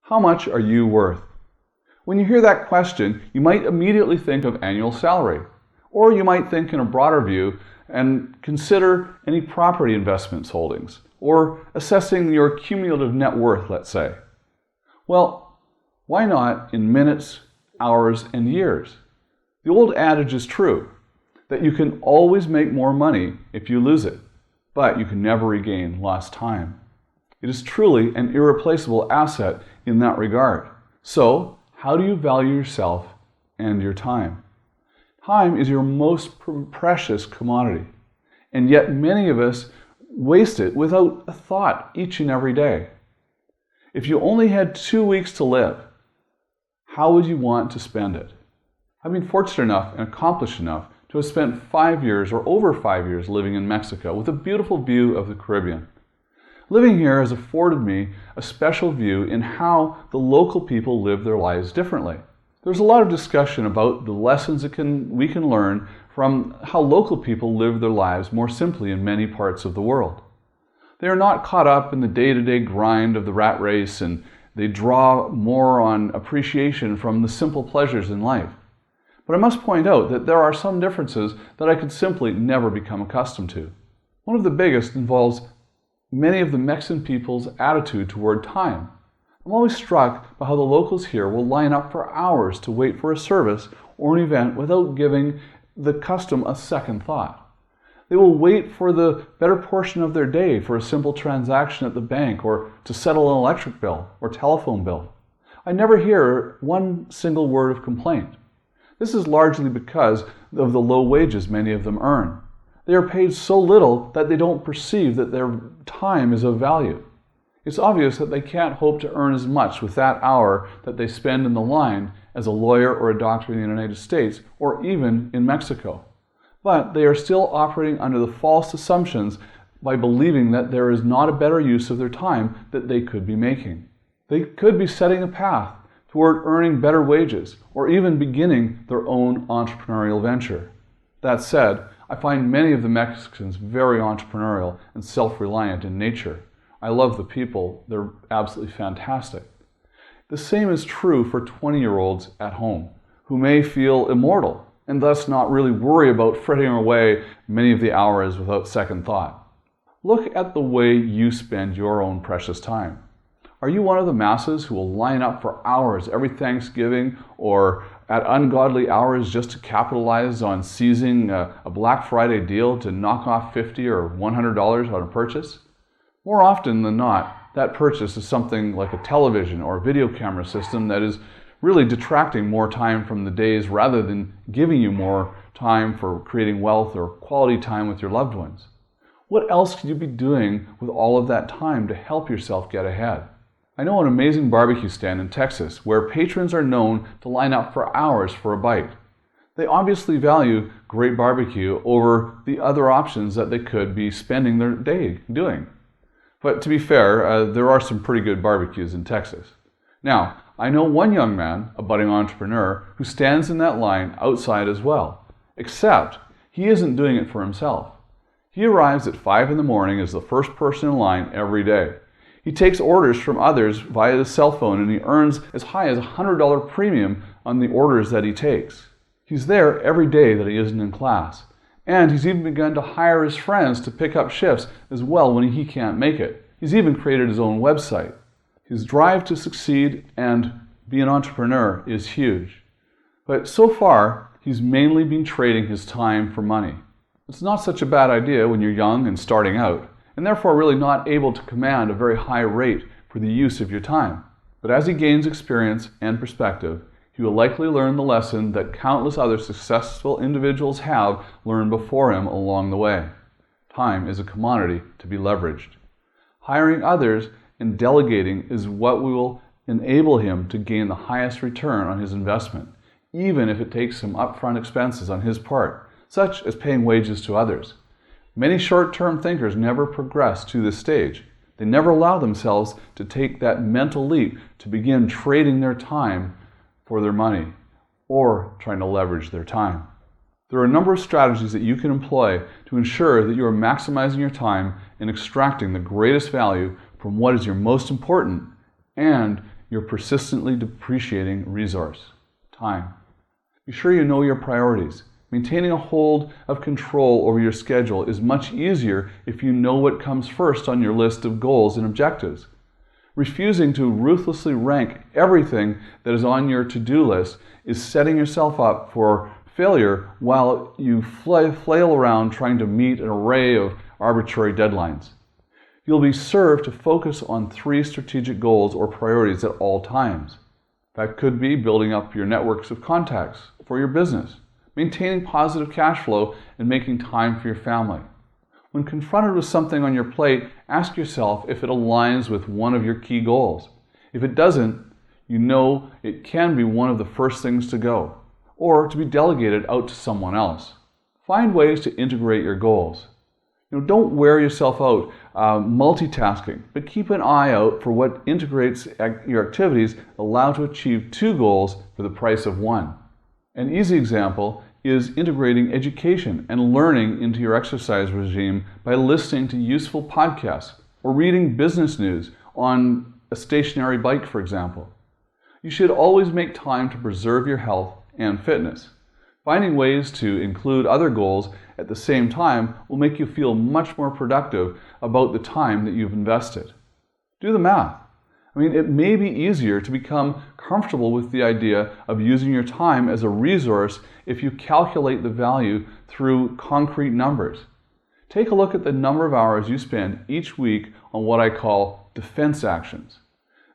How much are you worth? When you hear that question, you might immediately think of annual salary, or you might think in a broader view and consider any property investments holdings, or assessing your cumulative net worth, let's say. Well, why not in minutes, hours, and years? The old adage is true, that you can always make more money if you lose it, but you can never regain lost time. It is truly an irreplaceable asset in that regard. So, how do you value yourself and your time? Time is your most precious commodity, and yet many of us waste it without a thought each and every day. If you only had 2 weeks to live, how would you want to spend it? I've been fortunate enough and accomplished enough to have spent 5 years or over 5 years living in Mexico with a beautiful view of the Caribbean. Living here has afforded me a special view in how the local people live their lives differently. There's a lot of discussion about the lessons we can learn from how local people live their lives more simply in many parts of the world. They are not caught up in the day-to-day grind of the rat race, and they draw more on appreciation from the simple pleasures in life. But I must point out that there are some differences that I could simply never become accustomed to. One of the biggest involves many of the Mexican people's attitude toward time. I'm always struck by how the locals here will line up for hours to wait for a service or an event without giving the custom a second thought. They will wait for the better portion of their day for a simple transaction at the bank or to settle an electric bill or telephone bill. I never hear one single word of complaint. This is largely because of the low wages many of them earn. They are paid so little that they don't perceive that their time is of value. It's obvious that they can't hope to earn as much with that hour that they spend in the line as a lawyer or a doctor in the United States or even in Mexico. But they are still operating under the false assumptions by believing that there is not a better use of their time that they could be making. They could be setting a path toward earning better wages or even beginning their own entrepreneurial venture. That said, I find many of the Mexicans very entrepreneurial and self-reliant in nature. I love the people. They're absolutely fantastic. The same is true for 20-year-olds at home who may feel immortal and thus not really worry about fretting away many of the hours without second thought. Look at the way you spend your own precious time. Are you one of the masses who will line up for hours every Thanksgiving or at ungodly hours just to capitalize on seizing a Black Friday deal to knock off $50 or $100 on a purchase? More often than not, that purchase is something like a television or a video camera system that is really detracting more time from the days rather than giving you more time for creating wealth or quality time with your loved ones. What else could you be doing with all of that time to help yourself get ahead? I know an amazing barbecue stand in Texas where patrons are known to line up for hours for a bite. They obviously value great barbecue over the other options that they could be spending their day doing. But to be fair, there are some pretty good barbecues in Texas. Now, I know one young man, a budding entrepreneur, who stands in that line outside as well, except he isn't doing it for himself. He arrives at 5 in the morning as the first person in line every day. He takes orders from others via his cell phone and he earns as high as a $100 premium on the orders that he takes. He's there every day that he isn't in class. And he's even begun to hire his friends to pick up shifts as well when he can't make it. He's even created his own website. His drive to succeed and be an entrepreneur is huge. But so far, he's mainly been trading his time for money. It's not such a bad idea when you're young and starting out, and therefore really not able to command a very high rate for the use of your time. But as he gains experience and perspective, he will likely learn the lesson that countless other successful individuals have learned before him along the way. Time is a commodity to be leveraged. Hiring others and delegating is what will enable him to gain the highest return on his investment, even if it takes some upfront expenses on his part, such as paying wages to others. Many short-term thinkers never progress to this stage. They never allow themselves to take that mental leap to begin trading their time for their money or trying to leverage their time. There are a number of strategies that you can employ to ensure that you are maximizing your time and extracting the greatest value from what is your most important and your persistently depreciating resource, time. Be sure you know your priorities. Maintaining a hold of control over your schedule is much easier if you know what comes first on your list of goals and objectives. Refusing to ruthlessly rank everything that is on your to-do list is setting yourself up for failure while you flail around trying to meet an array of arbitrary deadlines. You'll be served to focus on 3 strategic goals or priorities at all times. That could be building up your networks of contacts for your business, maintaining positive cash flow, and making time for your family. When confronted with something on your plate, ask yourself if it aligns with one of your key goals. If it doesn't, you know it can be one of the first things to go, or to be delegated out to someone else. Find ways to integrate your goals. Don't wear yourself out multitasking, but keep an eye out for what integrates your activities allow to achieve 2 goals for the price of 1. An easy example is integrating education and learning into your exercise regime by listening to useful podcasts or reading business news on a stationary bike, for example. You should always make time to preserve your health and fitness. Finding ways to include other goals at the same time will make you feel much more productive about the time that you've invested. Do the math. It may be easier to become comfortable with the idea of using your time as a resource if you calculate the value through concrete numbers. Take a look at the number of hours you spend each week on what I call defense actions.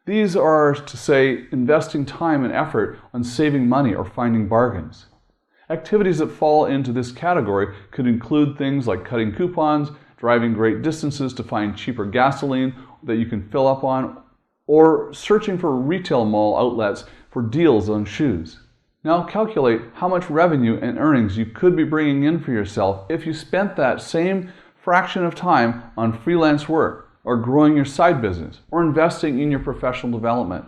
These are, to say, investing time and effort on saving money or finding bargains. Activities that fall into this category could include things like cutting coupons, driving great distances to find cheaper gasoline that you can fill up on, or searching for retail mall outlets for deals on shoes. Now calculate how much revenue and earnings you could be bringing in for yourself if you spent that same fraction of time on freelance work, or growing your side business, or investing in your professional development.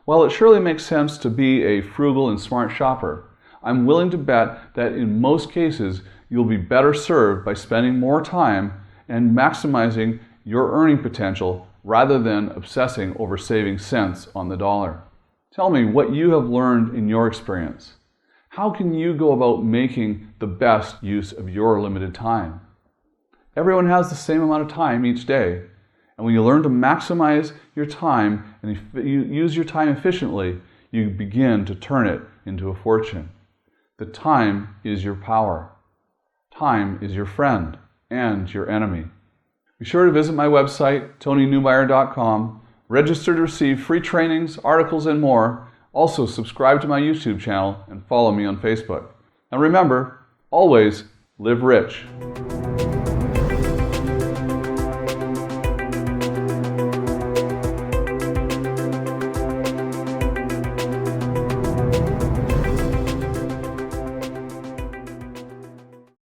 While it surely makes sense to be a frugal and smart shopper, I'm willing to bet that in most cases you'll be better served by spending more time and maximizing your earning potential rather than obsessing over saving cents on the dollar. Tell me what you have learned in your experience. How can you go about making the best use of your limited time? Everyone has the same amount of time each day, and when you learn to maximize your time and you use your time efficiently, you begin to turn it into a fortune. The time is your power. Time is your friend and your enemy. Be sure to visit my website, TonyNewmeyer.com, register to receive free trainings, articles, and more. Also, subscribe to my YouTube channel and follow me on Facebook. And remember, always live rich.